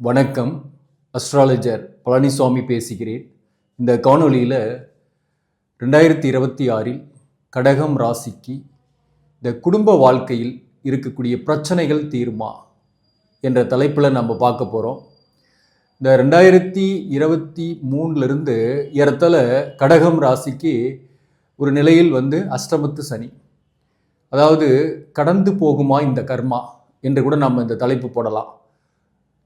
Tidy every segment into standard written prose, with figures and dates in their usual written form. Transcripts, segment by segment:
வணக்கம். அஸ்ட்ராலஜர் பழனிசாமி பேசுகிறேன். இந்த காணொளியில் 2026 கடகம் ராசிக்கு இந்த குடும்ப வாழ்க்கையில் இருக்கக்கூடிய பிரச்சனைகள் தீருமா என்ற தலைப்பில் நம்ம பார்க்க போகிறோம். இந்த 2023 ஏறத்தாழ கடகம் ராசிக்கு ஒரு நிலையில் அஷ்டமத்து சனி, அதாவது கடந்து போகுமா இந்த கர்மா என்று கூட நம்ம இந்த தலைப்பு போடலாம்.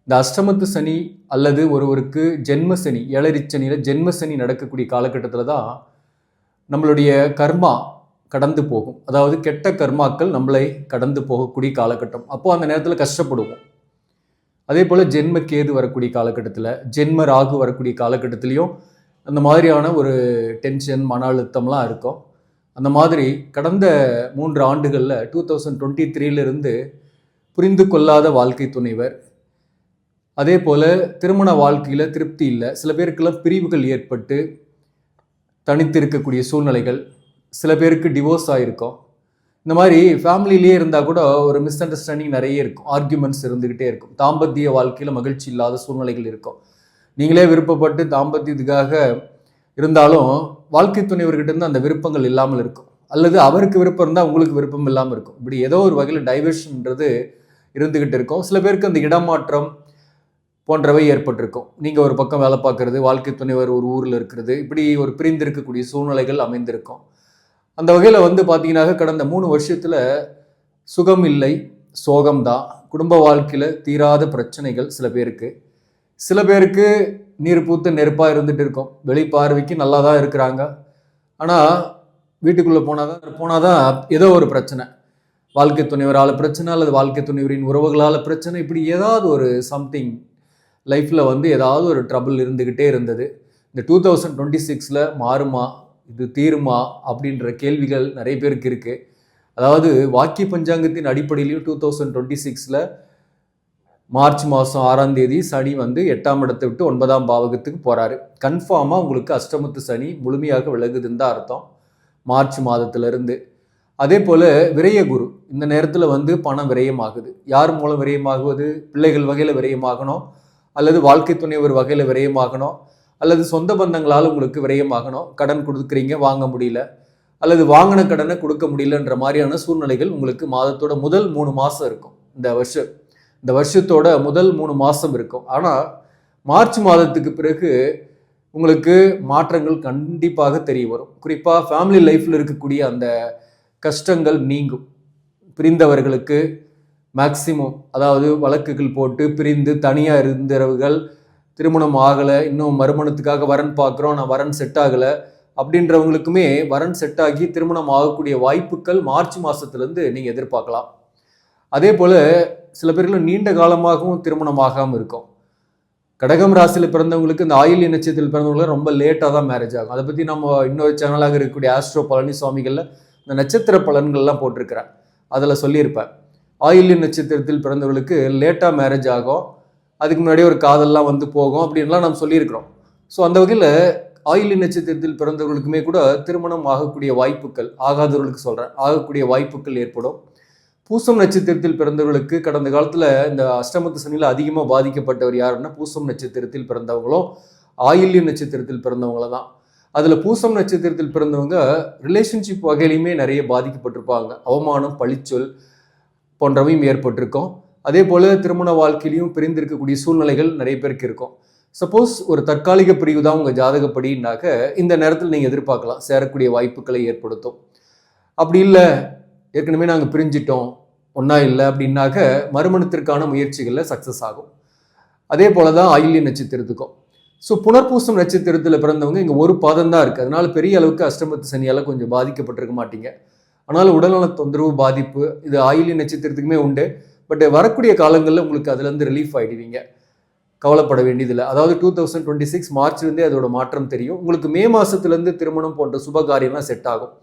இந்த அஷ்டமத்து சனி அல்லது ஒருவருக்கு ஜென்ம சனி, ஏழரை சனியில் ஜென்ம சனி நடக்கக்கூடிய காலகட்டத்தில் தான் நம்மளுடைய கர்மா கடந்து போகும். அதாவது கெட்ட கர்மாக்கள் நம்மளை கடந்து போகக்கூடிய காலகட்டம். அப்போது அந்த நேரத்தில் கஷ்டப்படுவோம். அதே போல் ஜென்ம கேது வரக்கூடிய காலகட்டத்தில், ஜென்ம ராகு வரக்கூடிய காலகட்டத்திலையும் அந்த மாதிரியான ஒரு டென்ஷன், மன அழுத்தம்லாம் இருக்கும். அந்த மாதிரி கடந்த 3 ஆண்டுகளில் 2023 புரிந்து கொள்ளாத வாழ்க்கை துணைவர், அதே போல் திருமண வாழ்க்கையில் திருப்தி இல்லை, சில பேருக்கெல்லாம் பிரிவுகள் ஏற்பட்டு தனித்து இருக்கக்கூடிய சூழ்நிலைகள், சில பேருக்கு டிவோர்ஸ் ஆகிருக்கும். இந்த மாதிரி ஃபேமிலியிலே இருந்தால் கூட ஒரு மிஸ் அண்டர்ஸ்டாண்டிங் நிறைய இருக்கும், ஆர்கியூமெண்ட்ஸ் இருந்துக்கிட்டே இருக்கும். தாம்பத்திய வாழ்க்கையில் மகிழ்ச்சி இல்லாத சூழ்நிலைகள் இருக்கும். நீங்களே விருப்பப்பட்டு தாம்பத்தியத்துக்காக இருந்தாலும் வாழ்க்கை துணைவர்கிட்ட அந்த விருப்பங்கள் இல்லாமல் இருக்கும், அல்லது அவருக்கு விருப்பம் இருந்தால் உங்களுக்கு விருப்பம் இல்லாமல் இருக்கும். இப்படி ஏதோ ஒரு வகையில் டைவர்ஷன்ன்றது இருந்துக்கிட்டு இருக்கும். சில பேருக்கு அந்த இடமாற்றம் போன்றவை ஏற்பட்டிருக்கும். நீங்கள் ஒரு பக்கம் வேலை பார்க்குறது, வாழ்க்கை துணைவர் ஒரு ஊரில் இருக்கிறது, இப்படி ஒரு பிரிந்து இருக்கக்கூடிய சூழ்நிலைகள் அமைந்திருக்கும். அந்த வகையில் பார்த்தீங்கன்னா கடந்த 3 வருஷத்தில் சுகம் இல்லை, சோகம்தான். குடும்ப வாழ்க்கையில் தீராத பிரச்சனைகள் சில பேருக்கு நீர் பூத்த நெருப்பாக இருந்துகிட்டு இருக்கும். வெளிப்பார்வைக்கு நல்லா தான் இருக்கிறாங்க, ஆனால் வீட்டுக்குள்ளே போனால் தான் ஏதோ ஒரு பிரச்சனை. வாழ்க்கை துணைவரால் பிரச்சனை, அல்லது வாழ்க்கை துணைவரின் உறவுகளால் பிரச்சனை, இப்படி ஏதாவது ஒரு சம்திங் லைஃப்பில் ஏதாவது ஒரு ட்ரபிள் இருந்துக்கிட்டே இருந்தது. இந்த 2026 மாறுமா, இது தீருமா அப்படின்ற கேள்விகள் நிறைய பேருக்கு இருக்குது. அதாவது வாக்கிய பஞ்சாங்கத்தின் அடிப்படையிலையும் 2026 மார்ச் மாதம் 6ஆம் தேதி சனி 8ஆம் இடத்தை விட்டு 9ஆம் பாவகத்துக்கு போகிறாரு. கன்ஃபார்மாக உங்களுக்கு அஷ்டமத்து சனி முழுமையாக விலகுதுன்னு தான் அர்த்தம், மார்ச் மாதத்திலிருந்து. அதே போல் விரய குரு இந்த நேரத்தில் பணம் விரயமாகுது. யார் மூலம் விரயமாகுவது? பிள்ளைகள் வகையில் விரயமாகணும், அல்லது வாழ்க்கை துணைவர் வகையில் விரயமாகணும், அல்லது சொந்த பந்தங்களால் உங்களுக்கு விரயமாகணும். கடன் கொடுக்குறீங்க, வாங்க முடியல, அல்லது வாங்கின கடனை கொடுக்க முடியலன்ற மாதிரியான சூழ்நிலைகள் உங்களுக்கு மாதத்தோட முதல் 3 மாதம் இருக்கும். இந்த வருஷத்தோட முதல் 3 மாதம் இருக்கும். ஆனால் மார்ச் மாதத்துக்கு பிறகு உங்களுக்கு மாற்றங்கள் கண்டிப்பாக தெரிய வரும். குறிப்பாக ஃபேமிலி லைஃப்பில் இருக்கக்கூடிய அந்த கஷ்டங்கள் நீங்கும். பிரிந்தவர்களுக்கு மேக்சிமம், அதாவது வழக்குகள் போட்டு பிரிந்து தனியாக இருந்தவர்கள், திருமணம் ஆகலை, இன்னும் மறுமணத்துக்காக வரன் பார்க்குறோம், நான் வரன் செட் ஆகலை அப்படின்றவங்களுக்குமே வரன் செட் ஆகி திருமணம் ஆகக்கூடிய வாய்ப்புகள் மார்ச் மாதத்துலேருந்து நீங்கள் எதிர்பார்க்கலாம். அதே போல் சில பேர்கள் நீண்ட காலமாகவும் திருமணம் ஆகாமல் இருக்கும். கடகம் ராசியில் பிறந்தவங்களுக்கு இந்த ஆயில்ய நட்சத்திரத்தில் பிறந்தவங்களுக்கு ரொம்ப லேட்டாக தான் மேரேஜ் ஆகும். அதை பற்றி நம்ம இன்னொரு சேனலாக இருக்கக்கூடிய ஆஸ்ட்ரோ பழனிசாமிகளில் இந்த நட்சத்திர பலன்கள்லாம் போட்டிருக்கிறேன், அதில் சொல்லியிருப்பேன். ஆயில்ய நட்சத்திரத்தில் பிறந்தவர்களுக்கு லேட்டாக மேரேஜ் ஆகும், அதுக்கு முன்னாடியே ஒரு காதல்லாம் போகும் அப்படின்லாம் நம்ம சொல்லியிருக்கிறோம். ஸோ அந்த வகையில் ஆயில்ய நட்சத்திரத்தில் பிறந்தவர்களுக்குமே கூட திருமணம் ஆகக்கூடிய வாய்ப்புகள், ஆகாதவர்களுக்கு சொல்கிறேன், ஆகக்கூடிய வாய்ப்புகள் ஏற்படும். பூசம் நட்சத்திரத்தில் பிறந்தவர்களுக்கு கடந்த காலத்தில் இந்த அஷ்டமத்து சனியில் அதிகமாக பாதிக்கப்பட்டவர் யாருன்னா பூசம் நட்சத்திரத்தில் பிறந்தவங்களும் ஆயில்ய நட்சத்திரத்தில் பிறந்தவங்கள தான். அதில் பூசம் நட்சத்திரத்தில் பிறந்தவங்க ரிலேஷன்ஷிப் வகையிலையுமே நிறைய பாதிக்கப்பட்டிருப்பாங்க. அவமானம், பழிச்சொல் போன்றவையும் ஏற்பட்டிருக்கும். அதே போல் திருமண வாழ்க்கையிலையும் பிரிந்திருக்கக்கூடிய சூழ்நிலைகள் நிறைய பேருக்கு இருக்கும். சப்போஸ் ஒரு தற்காலிக பிரிவு தான் உங்கள் ஜாதகப்படினாக்க இந்த நேரத்தில் நீங்கள் எதிர்பார்க்கலாம், சேரக்கூடிய வாய்ப்புகளை ஏற்படுத்தும். அப்படி இல்லை, ஏற்கனவே நாங்கள் பிரிஞ்சிட்டோம், ஒன்றா இல்லை அப்படின்னாக்க மறுமணத்திற்கான முயற்சிகளில் சக்ஸஸ் ஆகும். அதே போல தான் ஆயில்ய நட்சத்திரத்துக்கும். ஸோ புனர்பூசம் நட்சத்திரத்தில் பிறந்தவங்க இங்கே ஒரு பாதம் தான் இருக்குது. அதனால் பெரிய அளவுக்கு அஷ்டமத்து சனியால் கொஞ்சம் பாதிக்கப்பட்டிருக்க மாட்டீங்க. ஆனால் உடல்நல தொந்தரவு, பாதிப்பு இது ஆயில்ய நட்சத்திரத்துக்குமே உண்டு. பட் வரக்கூடிய காலங்களில் உங்களுக்கு அதுலேருந்து ரிலீஃப் ஆகிடுவீங்க, கவலைப்பட வேண்டியதில்லை. அதாவது 2026 மார்ச்லேருந்தே அதோட மாற்றம் தெரியும். உங்களுக்கு மே மாதத்துலேருந்து திருமணம் போன்ற சுப காரியம்லாம் செட் ஆகும்.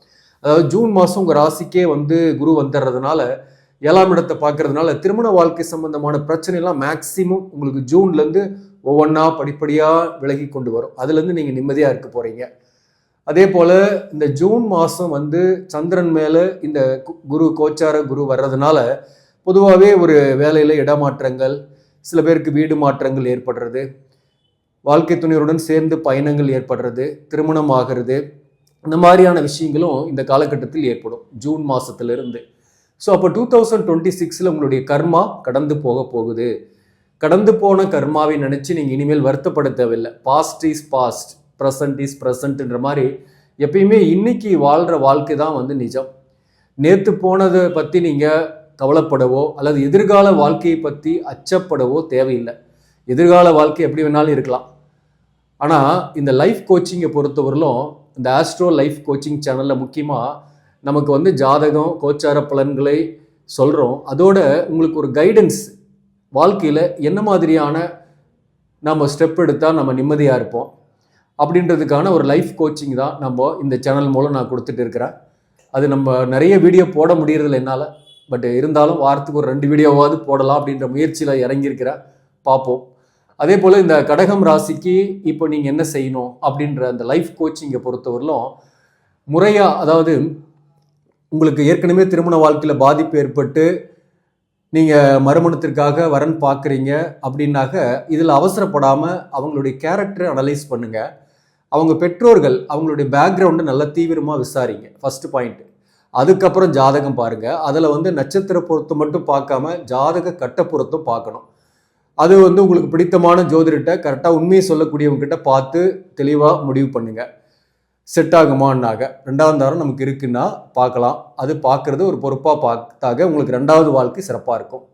அதாவது ஜூன் மாதம் உங்கள் ராசிக்கே குரு வந்துடுறதுனால, 7ஆம் இடத்தை பார்க்கறதுனால திருமண வாழ்க்கை சம்பந்தமான பிரச்சனைலாம் மேக்சிமம் உங்களுக்கு ஜூன்லேருந்து ஒவ்வொன்றா படிப்படியாக விலகி கொண்டு வரும். அதுலேருந்து நீங்கள் நிம்மதியாக இருக்க போகிறீங்க. அதே போல் இந்த ஜூன் மாதம் சந்திரன் மேலே இந்த குரு, கோச்சார குரு வர்றதுனால பொதுவாகவே ஒரு வேலையில் இடமாற்றங்கள், சில பேருக்கு வீடு மாற்றங்கள் ஏற்படுறது, வாழ்க்கை துணையுடன் சேர்ந்து பயணங்கள் ஏற்படுறது, திருமணம் ஆகிறது, இந்த மாதிரியான விஷயங்களும் இந்த காலகட்டத்தில் ஏற்படும் ஜூன் மாதத்திலிருந்து. ஸோ அப்போ 2026 உங்களுடைய கர்மா கடந்து போக போகுது. கடந்து போன கர்மாவை நினச்சி நீங்கள் இனிமேல் வருத்தப்பட தேவையில்லை. Past is past, present is ப்ரெசன்ட்ன்ற மாதிரி எப்பயுமே இன்னைக்கு வாழ்கிற வாழ்க்கை தான் நிஜம். நேற்று போனதை பற்றி நீங்கள் கவலைப்படவோ அல்லது எதிர்கால வாழ்க்கையை பற்றி அச்சப்படவோ தேவையில்லை. எதிர்கால வாழ்க்கை எப்படி வேணாலும் இருக்கலாம். ஆனால் இந்த லைஃப் கோச்சிங்கை பொறுத்தவரையிலும் இந்த ஆஸ்ட்ரோ லைஃப் கோச்சிங் சேனலில் முக்கியமாக நமக்கு ஜாதகம் கோச்சார பலன்களை சொல்கிறோம். அதோட உங்களுக்கு ஒரு கைடன்ஸ், வாழ்க்கையில் என்ன மாதிரியான நம்ம ஸ்டெப் எடுத்தால் நம்ம நிம்மதியாக இருப்போம் அப்படின்றதுக்கான ஒரு லைஃப் கோச்சிங் தான் நம்ம இந்த சேனல் மூலம் நான் கொடுத்துட்டு இருக்கிறேன். அது நம்ம நிறைய வீடியோ போட முடியறதில்ல என்னால், பட் இருந்தாலும் வாரத்துக்கு ஒரு 2 வீடியோவாவது போடலாம் அப்படின்ற முயற்சியில் இறங்கியிருக்கிறேன். பார்ப்போம். அதே போல் இந்த கடகம் ராசிக்கு இப்போ நீங்கள் என்ன செய்யணும் அப்படின்ற அந்த லைஃப் கோச்சிங்கை பொறுத்தவரையிலும் முறையாக, அதாவது உங்களுக்கு ஏற்கனவே திருமண வாழ்க்கையில் பாதிப்பு ஏற்பட்டு நீங்கள் மறுமணத்திற்காக வரன் பார்க்குறீங்க அப்படின்னாக்க இதில் அவசரப்படாமல் அவங்களுடைய கேரக்டரை அனலைஸ் பண்ணுங்கள். அவங்க பெற்றோர்கள் அவங்களுடைய பேக்ரவுண்டை நல்லா தீவிரமாக விசாரிங்க, ஃபஸ்ட்டு பாயிண்ட்டு. அதுக்கப்புறம் ஜாதகம் பாருங்கள். அதில் நட்சத்திர பொருத்தம் மட்டும் பார்க்காம ஜாதக கட்ட பொருத்தம் பார்க்கணும். அது உங்களுக்கு பிடித்தமான ஜோதிடர்கிட்ட கரெக்டாக உண்மையை சொல்லக்கூடியவங்ககிட்ட பார்த்து தெளிவாக முடிவு பண்ணுங்கள். செட் ஆகுமான்னாக 2ஆம் தாரம் நமக்கு இருக்குன்னா பார்க்கலாம். அது பார்க்குறது ஒரு பொறுப்பாக பார்த்தாக உங்களுக்கு 2வது வாழ்க்கை சிறப்பாக இருக்கும்.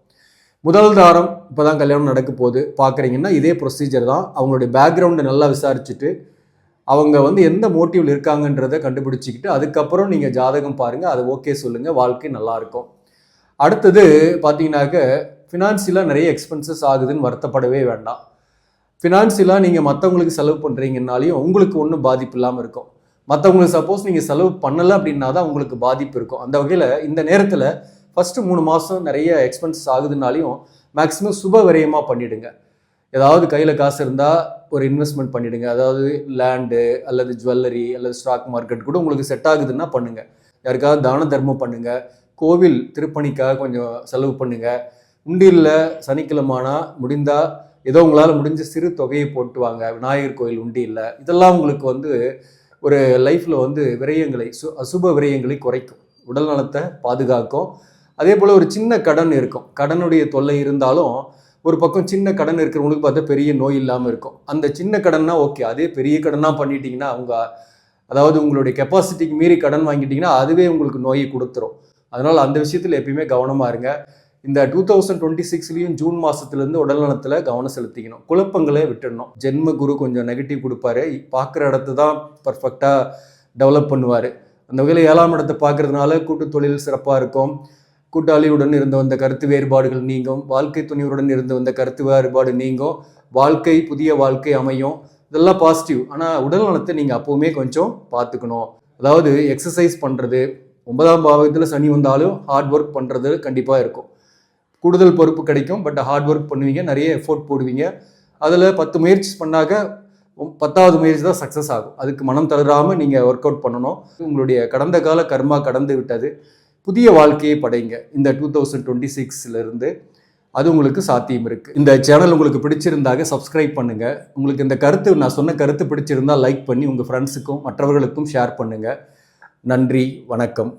முதல் தாரம் இப்போ தான் கல்யாணம் நடக்க போகுது பார்க்குறீங்கன்னா இதே ப்ரொசீஜர் தான். அவங்களுடைய பேக்ரவுண்டை நல்லா விசாரிச்சுட்டு அவங்க எந்த மோட்டிவில் இருக்காங்கன்றதை கண்டுபிடிச்சிக்கிட்டு அதுக்கப்புறம் நீங்கள் ஜாதகம் பாருங்கள். அது ஓகே சொல்லுங்கள், வாழ்க்கை நல்லாயிருக்கும். அடுத்தது பார்த்தீங்கன்னாக்க ஃபினான்ஷியலாக நிறைய எக்ஸ்பென்சஸ் ஆகுதுன்னு வருத்தப்படவே வேண்டாம். ஃபினான்ஷியலாக நீங்கள் மற்றவங்களுக்கு செலவு பண்ணுறீங்கன்னாலையும் உங்களுக்கு ஒன்றும் பாதிப்பு இல்லாமல் இருக்கும். மற்றவங்களுக்கு சப்போஸ் நீங்கள் செலவு பண்ணலை அப்படின்னா தான் உங்களுக்கு பாதிப்பு இருக்கும். அந்த வகையில் இந்த நேரத்தில் ஃபஸ்ட்டு 3 மாதம் நிறைய எக்ஸ்பென்சஸ் ஆகுதுனாலையும் மேக்ஸிமம் சுப விரயமாக பண்ணிவிடுங்க. ஏதாவது கையில் காசு இருந்தால் ஒரு இன்வெஸ்ட்மெண்ட் பண்ணிவிடுங்க. அதாவது லேண்டு அல்லது ஜுவல்லரி அல்லது ஸ்டாக் மார்க்கெட் கூட உங்களுக்கு செட் ஆகுதுன்னா பண்ணுங்கள். யாருக்காவது தான தர்மம் பண்ணுங்கள். கோவில் திருப்பணிக்காக கொஞ்சம் செலவு பண்ணுங்கள். உண்டியில் சனிக்கிழமானா முடிந்தால் ஏதோ உங்களால் முடிஞ்ச சிறு தொகையை போட்டு வாங்க. விநாயகர் கோயில் உண்டியில். இதெல்லாம் உங்களுக்கு ஒரு லைஃப்பில் விரயங்களை, அசுப விரயங்களை குறைக்கும், உடல் நலத்தை பாதுகாக்கும். அதே போல் ஒரு சின்ன கடன் இருக்கும். கடனுடைய தொல்லை இருந்தாலும் ஒரு பக்கம் சின்ன கடன் இருக்கிறவங்களுக்கு பார்த்தா பெரிய நோய் இல்லாமல் இருக்கும். அந்த சின்ன கடன்னா ஓகே, அதே பெரிய கடனாக பண்ணிட்டீங்கன்னா அதாவது உங்களுடைய கெப்பாசிட்டிக்கு மீறி கடன் வாங்கிட்டீங்கன்னா அதுவே உங்களுக்கு நோயை கொடுத்துரும். அதனால் அந்த விஷயத்தில் எப்பயுமே கவனமாக இருங்க. இந்த 2026 ஜூன் மாதத்துலேருந்து உடல் நலத்தில் கவனம் செலுத்திக்கணும். குழப்பங்களே விட்டுடணும். ஜென்ம குரு கொஞ்சம் நெகட்டிவ் கொடுப்பாரு. பார்க்குற இடத்த தான் பர்ஃபெக்டாக டெவலப் பண்ணுவார். அந்த வகையில் 7ஆம் இடத்தை பார்க்கறதுனால கூட்டு தொழில் சிறப்பாக இருக்கும். கூட்டாளியுடன் இருந்து வந்த கருத்து வேறுபாடுகள் நீங்கும். வாழ்க்கை துணையுடன் இருந்து வந்த கருத்து வேறுபாடு நீங்கும். வாழ்க்கை, புதிய வாழ்க்கை அமையும். இதெல்லாம் பாசிட்டிவ். ஆனால் உடல் நலத்தை நீங்கள் அப்போவுமே கொஞ்சம் பார்த்துக்கணும். அதாவது எக்ஸசைஸ் பண்ணுறது, 9ஆம் பாவத்தில் சனி வந்தாலும் ஹார்ட் ஒர்க் பண்ணுறது கண்டிப்பாக இருக்கும். கூடுதல் பொறுப்பு கிடைக்கும். பட் ஹார்ட் ஒர்க் பண்ணுவீங்க, நிறைய எஃபோர்ட் போடுவீங்க. அதில் 10 முயற்சி பண்ணாக்க 10வது முயற்சி தான் சக்ஸஸ் ஆகும். அதுக்கு மனம் தளராமல் நீங்கள் ஒர்க் அவுட் பண்ணணும். உங்களுடைய கடந்த கால கர்மா கடந்து விட்டது. புதிய வாழ்க்கையை படைங்க இந்த 2026 அது உங்களுக்கு சாத்தியம் இருக்குது. இந்த சேனல் உங்களுக்கு பிடிச்சிருந்தாக சப்ஸ்கிரைப் பண்ணுங்கள். உங்களுக்கு இந்த கருத்து, நான் சொன்ன கருத்து பிடிச்சிருந்தால் லைக் பண்ணி உங்கள் ஃப்ரெண்ட்ஸுக்கும் மற்றவர்களுக்கும் ஷேர் பண்ணுங்கள். நன்றி, வணக்கம்.